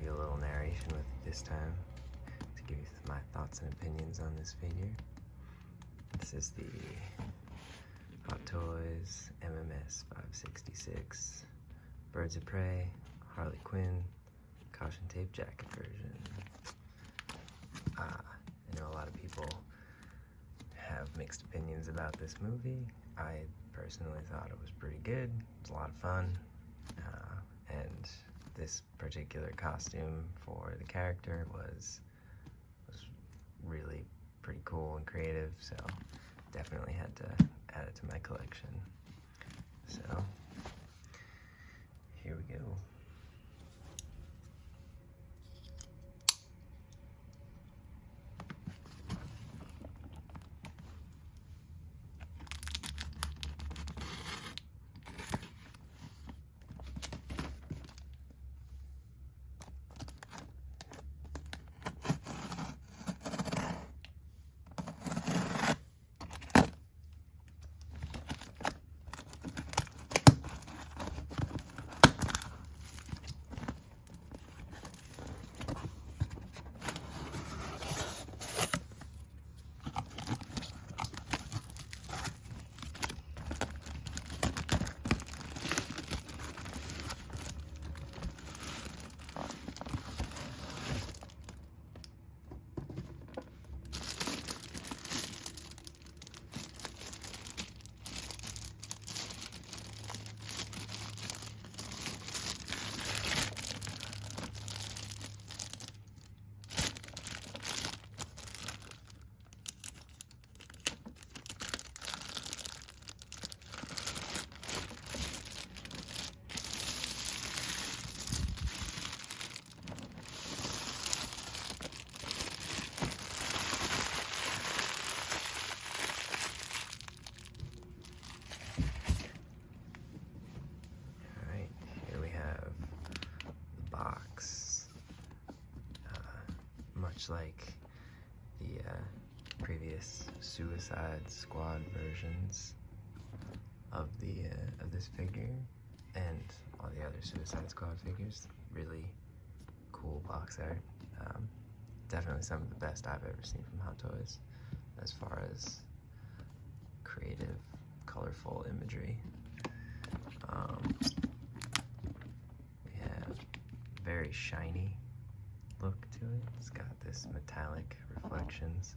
do a little narration with it this time to give you my thoughts and opinions on this figure. This is the Hot Toys MMS 566 Birds of Prey Harley Quinn caution tape jacket version. I know a lot of people have mixed opinions about this movie. I personally thought it was pretty good. It's a lot of fun, and this particular costume for the character was really pretty cool and creative, so definitely had to add it to my collection. So here we go. Much like the previous Suicide Squad versions of this figure and all the other Suicide Squad figures, really cool box art. Definitely some of the best I've ever seen from Hot Toys as far as creative, colorful imagery. We have very shiny look to it. It's got this metallic reflections.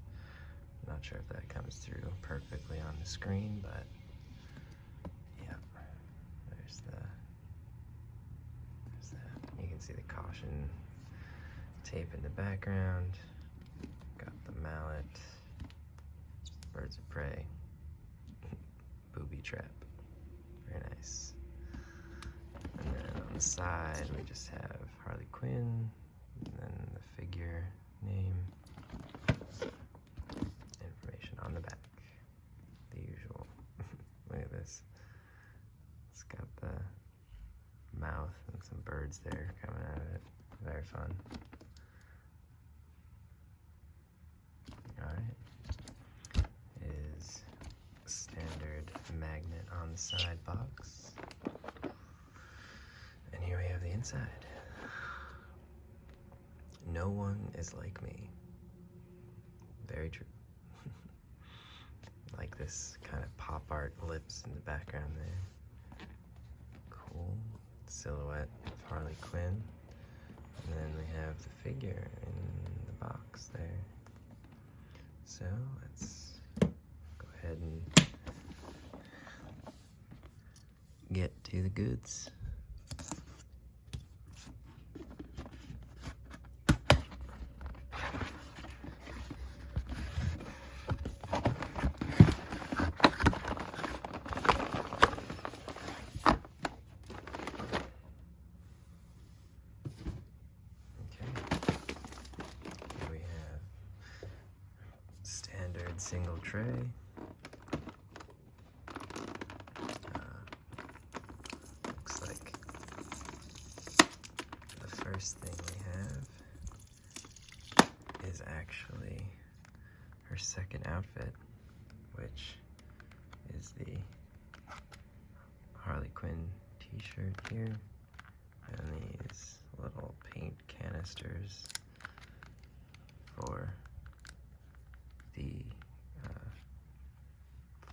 I'm not sure if that comes through perfectly on the screen, but yeah, there's that. You can see the caution tape in the background. Got the mallet, Birds of Prey, booby trap. Very nice. And then on the side, we just have Harley Quinn, and then the figure name, information on the back, the usual. Look at this. It's got the mouth and some birds there coming out of it. Very fun. Alright. Is a standard magnet on the side box. And here we have the inside. No one is like me. Very true. Like this kind of pop art lips in the background there. Cool silhouette of Harley Quinn. And then we have the figure in the box there. So let's go ahead and get to the goods. Single tray. Looks like the first thing we have is actually her second outfit, which is the Harley Quinn t-shirt here, and these little paint canister canisters for the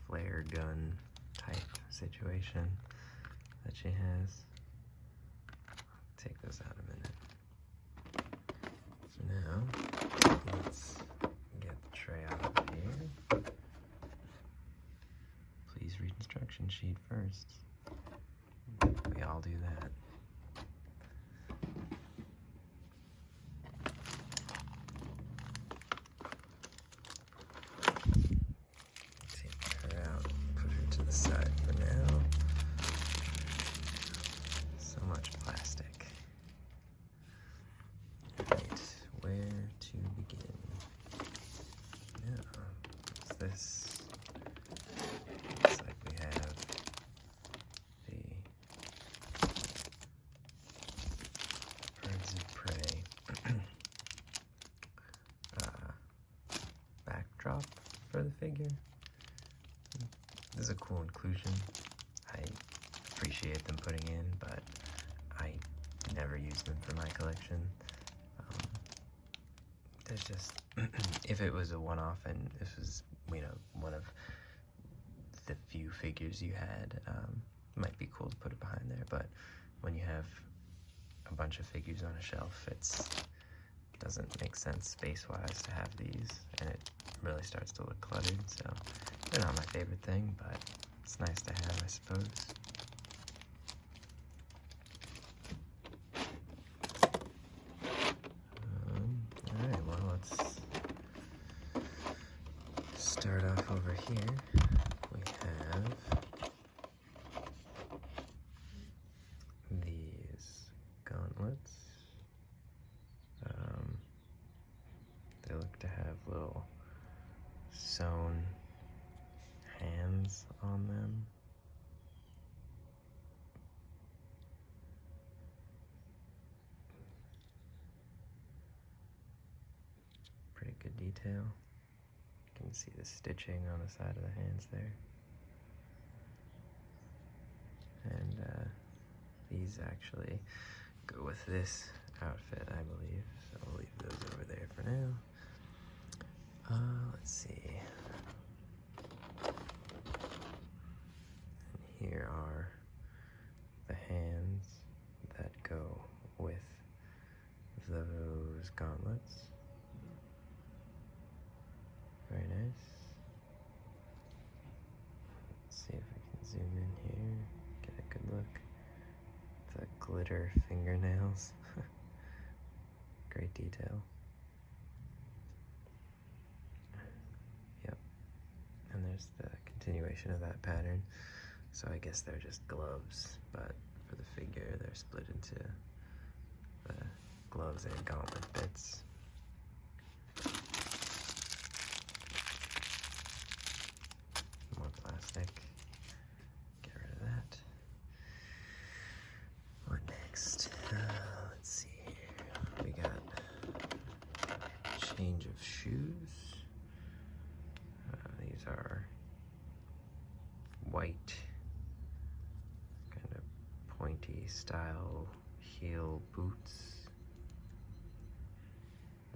flare gun type situation that she has. I'll take those out in a minute. So now, let's get the tray out of here. Please read instruction sheet first. We all do that. Take her out, put her to the side for now. So much plastic. Right, where to begin? Yeah, what's this? Looks like we have the Birds of Prey backdrop for the figure. This is a cool inclusion. I appreciate them putting in, but I never use them for my collection. There's just, if it was a one-off and this was, you know, one of the few figures you had, it might be cool to put it behind there, but when you have a bunch of figures on a shelf, it doesn't make sense space-wise to have these, and it really starts to look cluttered, so they're not my favorite thing, but it's nice to have, I suppose. Alright, well, let's start off over here. We have these gauntlets. They look to have little sewn hands on them. Pretty good detail. You can see the stitching on the side of the hands there. And these actually go with this outfit, I believe. So I'll leave those over there for now. Let's see. And here are the hands that go with those gauntlets. Very nice. Let's see if we can zoom in here, get a good look. The glitter fingernails. Great detail. Yep. And there's the continuation of that pattern. So I guess they're just gloves, but for the figure, they're split into the gloves and gauntlet bits. More plastic. Get rid of that. What next? Let's see here. We got change of shoes. These are white, kind of pointy style heel boots.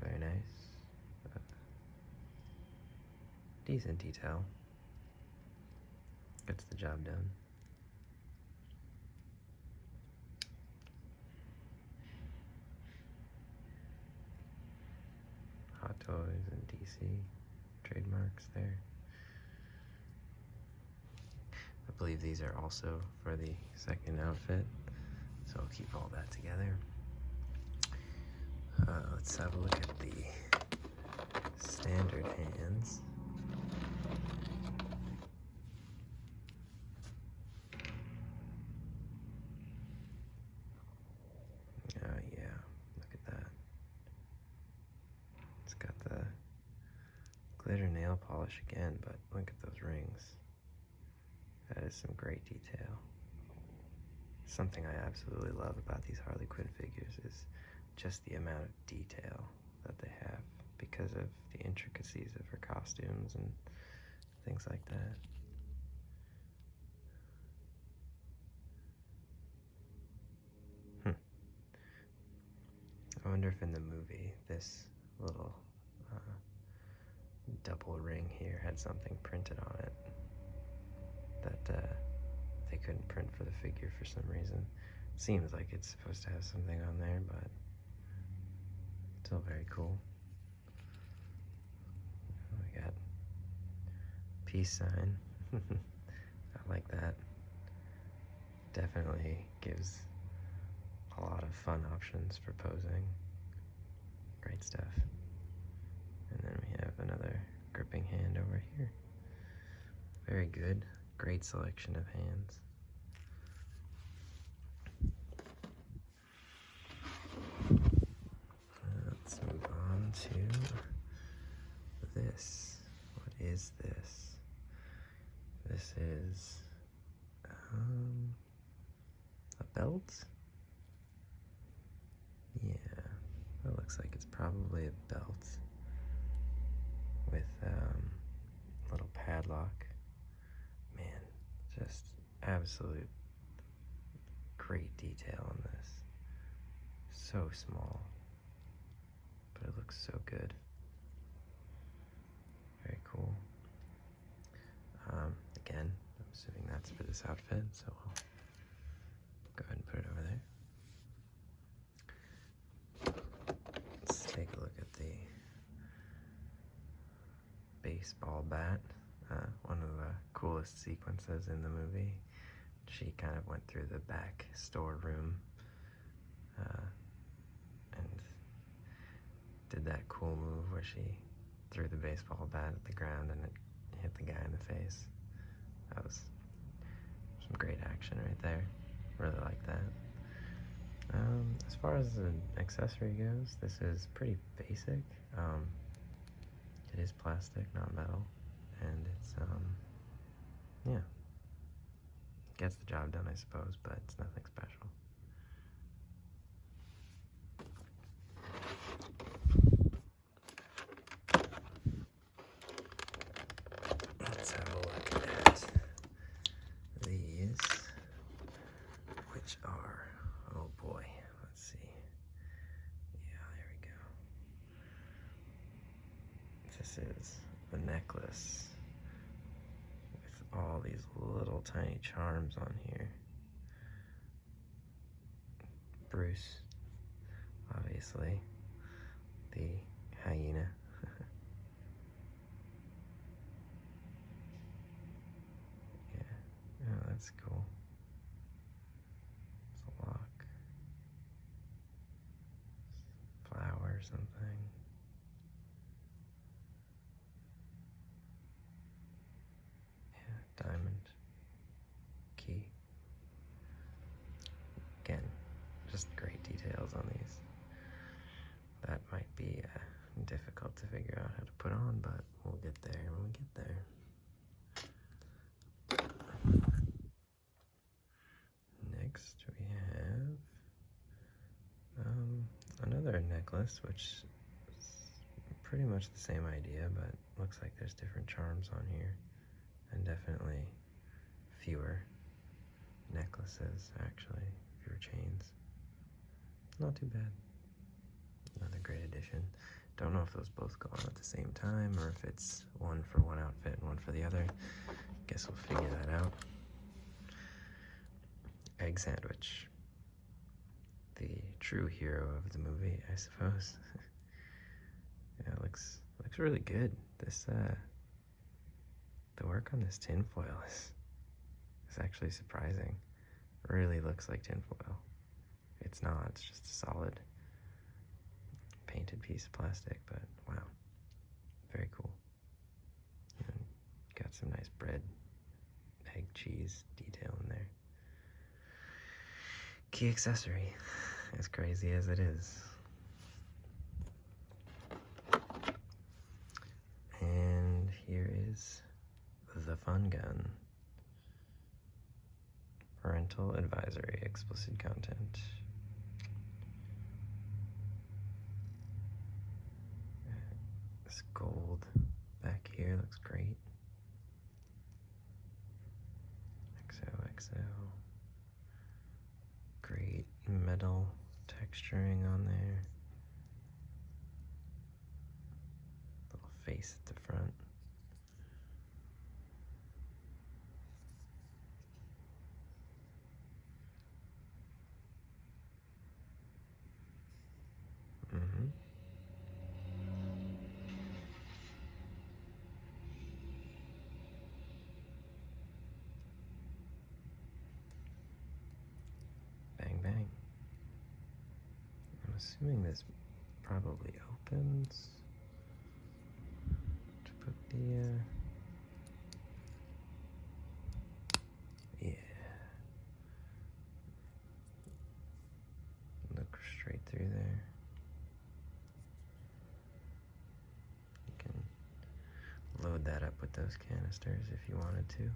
Very nice. Decent detail. Gets the job done. Hot Toys and DC trademarks there. I believe these are also for the second outfit, so I'll keep all that together. Let's have a look at the standard hands. Oh yeah, look at that. It's got the glitter nail polish again, but look at those rings. That is some great detail. Something I absolutely love about these Harley Quinn figures is just the amount of detail that they have because of the intricacies of her costumes and things like that. I wonder wonder if in the movie this little double ring here had something printed on it that they couldn't print for the figure for some reason. Seems like it's supposed to have something on there, but still very cool. We got peace sign. I like that. Definitely gives a lot of fun options for posing. Great stuff. And then we have another gripping hand over here. Very good. Great selection of hands. Let's move on to this. What is this? This is a belt? Yeah, that looks like it's probably a belt with a little padlock. Man, just absolute great detail on this. So small, but it looks so good. Very cool. Again, I'm assuming that's for this outfit, so I'll go ahead and put it over there. Let's take a look at the baseball bat. One of the coolest sequences in the movie. She kind of went through the back storeroom and did that cool move where she threw the baseball bat at the ground and it hit the guy in the face. That was some great action right there. Really like that. As far as an accessory goes, this is pretty basic. It is plastic, not metal, and it's, yeah, gets the job done, I suppose, but it's nothing special. Let's have a look at these, which are, oh boy, let's see. Yeah, there we go. This is the necklace with all these little tiny charms on here. Bruce, obviously, the hyena. Yeah, oh, that's cool. It's a lock. Flower or something. Yeah, diamond. Key. Again, just great details on these. That might be difficult to figure out how to put on, but we'll get there when we get there. Next we have another necklace, which is pretty much the same idea, but looks like there's different charms on here, and definitely fewer necklaces, actually, fewer chains. Not too bad. Another great addition. Don't know if those both go on at the same time or if it's one for one outfit and one for the other. Guess we'll figure that out. Egg sandwich. The true hero of the movie, I suppose. Yeah, it looks really good. This the work on this tinfoil is actually surprising. Really looks like tinfoil. It's not, it's just a solid painted piece of plastic, but wow, very cool. And got some nice bread, egg, cheese detail in there. Key accessory, as crazy as it is. And here is the fun gun. Parental advisory, explicit content. This gold back here looks great. XOXO. Great metal texturing on there. base at the front. Bang, bang. I'm assuming this probably opens to put the, yeah. Look straight through there. You can load that up with those canisters if you wanted to.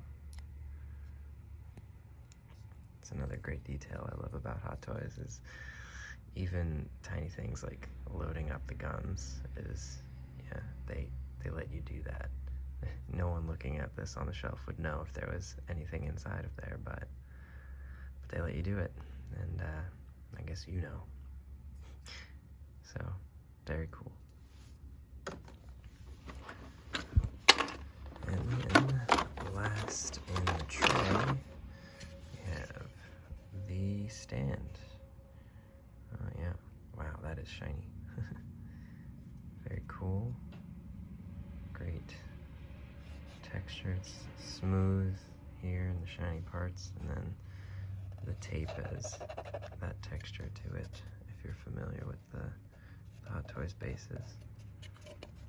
It's another great detail I love about Hot Toys is even tiny things like loading up the guns is, yeah, they let you do that. No one looking at this on the shelf would know if there was anything inside of there, but they let you do it, and I guess you know. So, very cool. And then, last in the tray, we have the stand. Oh yeah, wow, that is shiny. Very cool. Great texture. It's smooth here in the shiny parts, and then the tape has that texture to it, if you're familiar with the Hot Toys bases.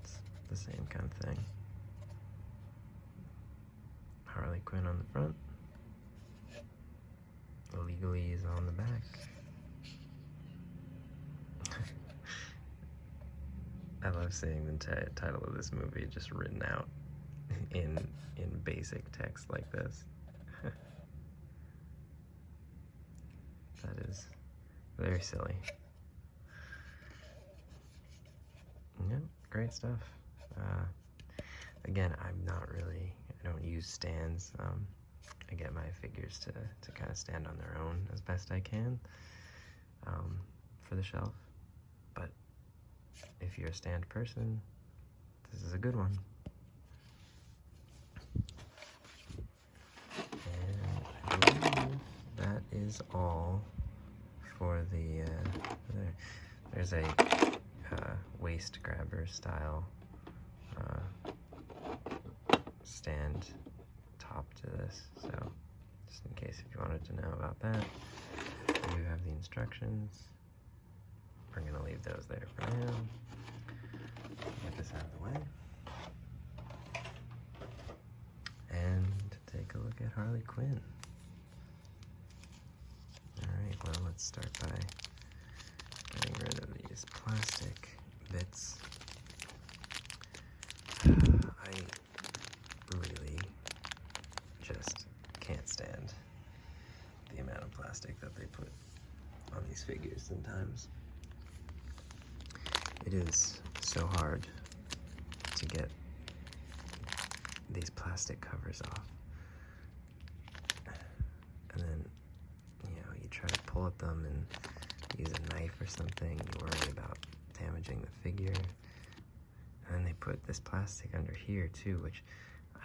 It's the same kind of thing. Harley Quinn on the front. Illegally is on the back. I love seeing the title of this movie just written out in basic text like this. That is very silly. Yep, great stuff. Again, I don't use stands. I get my figures to kind of stand on their own as best I can for the shelf. But if you're a stand person, this is a good one. And I believe that is all for the, there's a waist grabber style stand top to this, so just in case if you wanted to know about that, you have the instructions. We're gonna leave those there for now. Get this out of the way. And take a look at Harley Quinn. Alright, well, let's start by getting rid of these plastic bits. I really just can't stand the amount of plastic that they put on these figures sometimes. It is so hard to get these plastic covers off. And then, you try to pull at them and use a knife or something, you worry about damaging the figure. And then they put this plastic under here too, which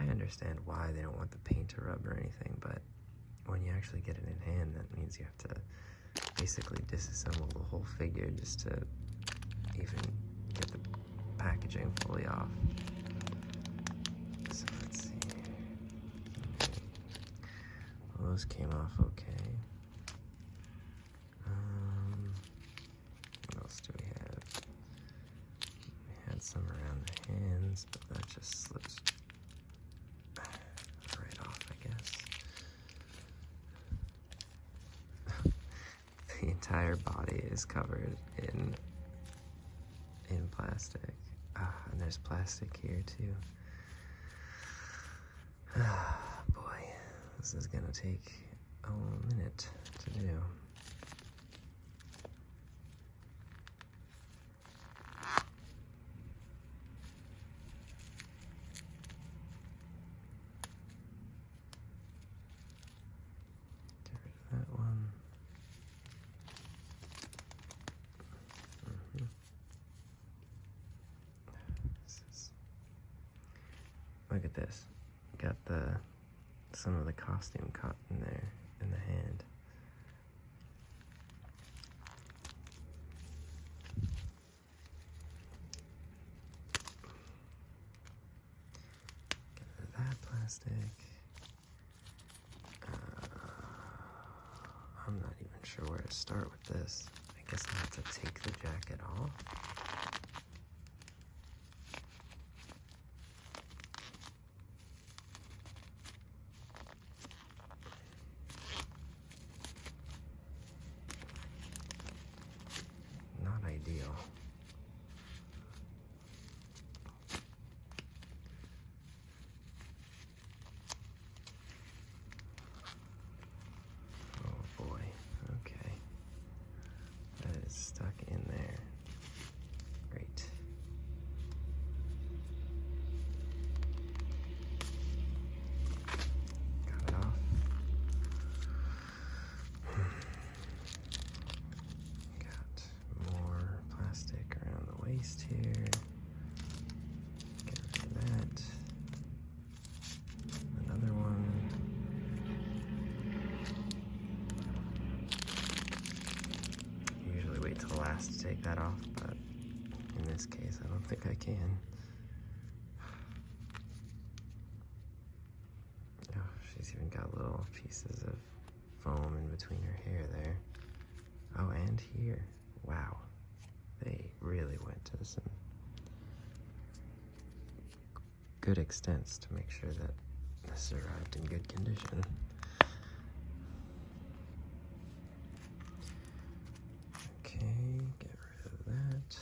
I understand why they don't want the paint to rub or anything, but when you actually get it in hand, that means you have to basically disassemble the whole figure just to even get the packaging fully off. So let's see. Well, those came off okay. What else do we have? We had some around the hands, but that just slips right off, I guess. The entire body is covered in plastic. And there's plastic here too. Boy, this is gonna take a minute to do. Get rid of that one. This is look at this. Got some of the costume caught in there in the hand. Get rid of that plastic. I'm not even sure where to start with this. I guess I have to take the jacket off. Not ideal. Oh boy, okay. That is stuck in there. Great. Got it off. Got more plastic around the waist here. Get rid of that. Another one. Usually wait till last to take that off, but in this case, I don't think I can. Oh, she's even got little pieces of foam in between her hair there. Oh, and here. Wow. They really went to some good extents to make sure that this arrived in good condition. Okay, get rid of that.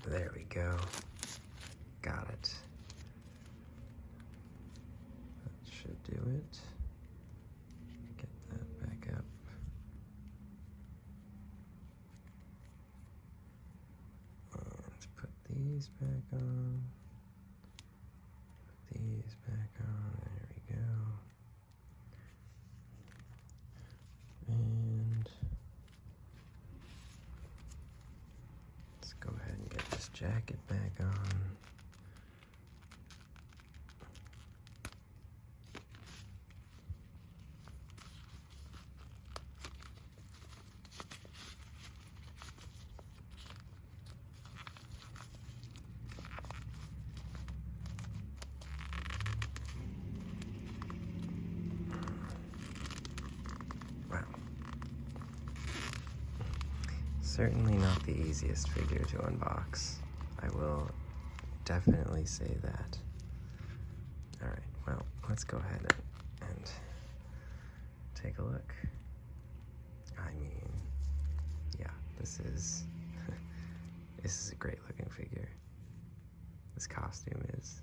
There we go. Got it. That should do it. Get that back up. Let's put these back on. Put these back on. There we go. And let's go ahead and get this jacket back on. Certainly not the easiest figure to unbox. I will definitely say that. Alright, well, let's go ahead and take a look. I mean, yeah, this is a great looking figure. This costume is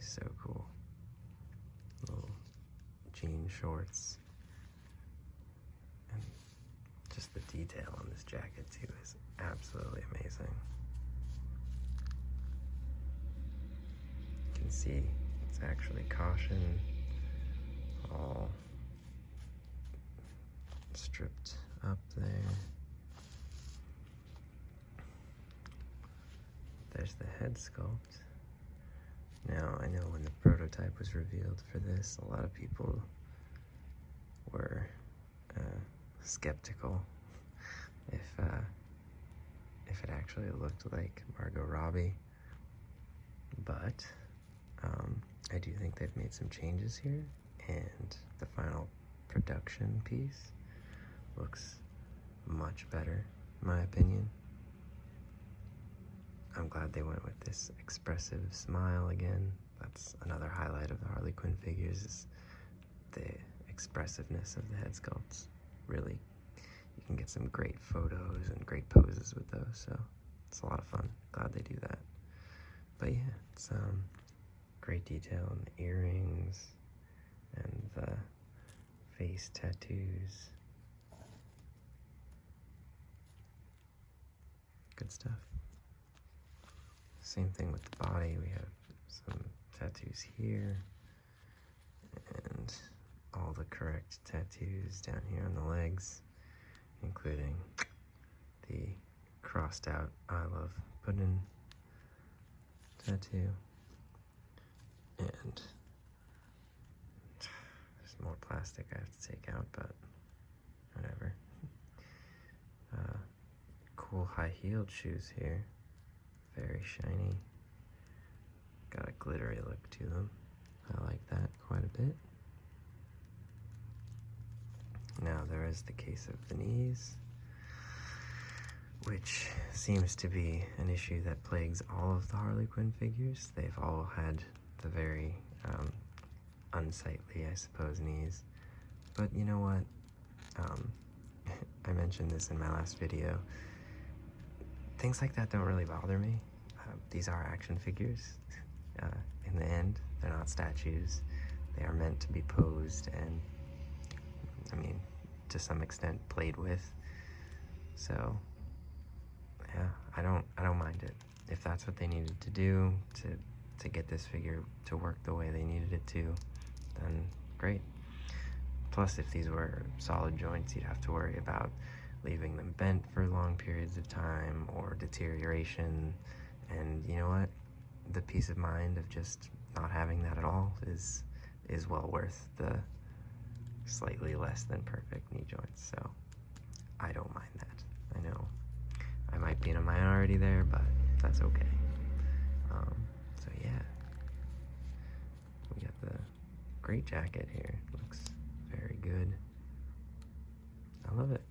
so cool. Little jean shorts. And just the detail on this jacket too is absolutely amazing. You can see it's actually caution, all stripped up there. There's the head sculpt. Now, I know when the prototype was revealed for this, a lot of people were skeptical if it actually looked like Margot Robbie, but I do think they've made some changes here, and the final production piece looks much better, in my opinion. I'm glad they went with this expressive smile again. That's another highlight of the Harley Quinn figures, is the expressiveness of the head sculpts. Really, you can get some great photos and great poses with those, so it's a lot of fun. Glad they do that. But yeah, it's great detail on the earrings and the face tattoos. Good stuff. Same thing with the body. We have some tattoos here, and all the correct tattoos down here on the legs, including the crossed out I love pudding tattoo. And there's more plastic I have to take out, but whatever. Cool high-heeled shoes here. Very shiny. Got a glittery look to them. I like that quite a bit. Now there is the case of the knees, which seems to be an issue that plagues all of the Harley Quinn figures. They've all had the very unsightly, I suppose, knees. But you know what? I mentioned this in my last video. Things like that don't really bother me. These are action figures. In the end, they're not statues. They are meant to be posed and, I mean, to some extent played with. So, yeah, I don't mind it. If that's what they needed to do to get this figure to work the way they needed it to, then great. Plus, if these were solid joints, you'd have to worry about leaving them bent for long periods of time or deterioration. And you know what? The peace of mind of just not having that at all is well worth the slightly less than perfect knee joints. So I don't mind that. I know I might be in a minority there, but that's okay. So yeah, we got the great jacket here. Looks very good. I love it.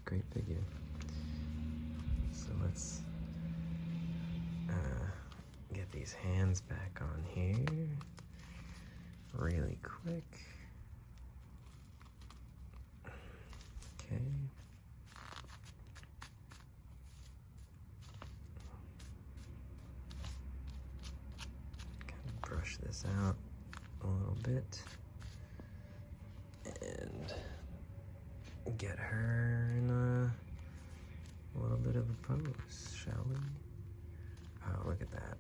Great figure. So let's get these hands back on here really quick. Okay. Kind of brush this out a little bit and get her in a little bit of a pose, shall we? Oh, look at that.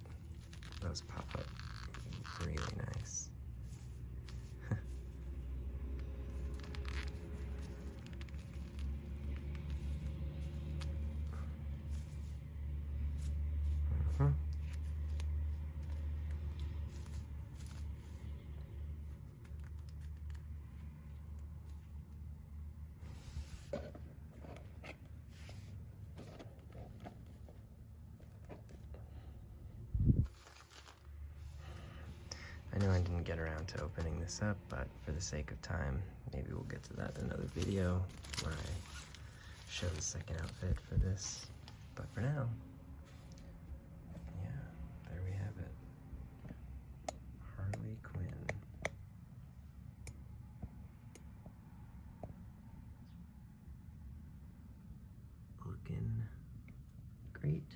Those pop up really nice. I know I didn't get around to opening this up, but for the sake of time, maybe we'll get to that in another video where I show the second outfit for this. But for now, yeah, there we have it. Harley Quinn. Looking great.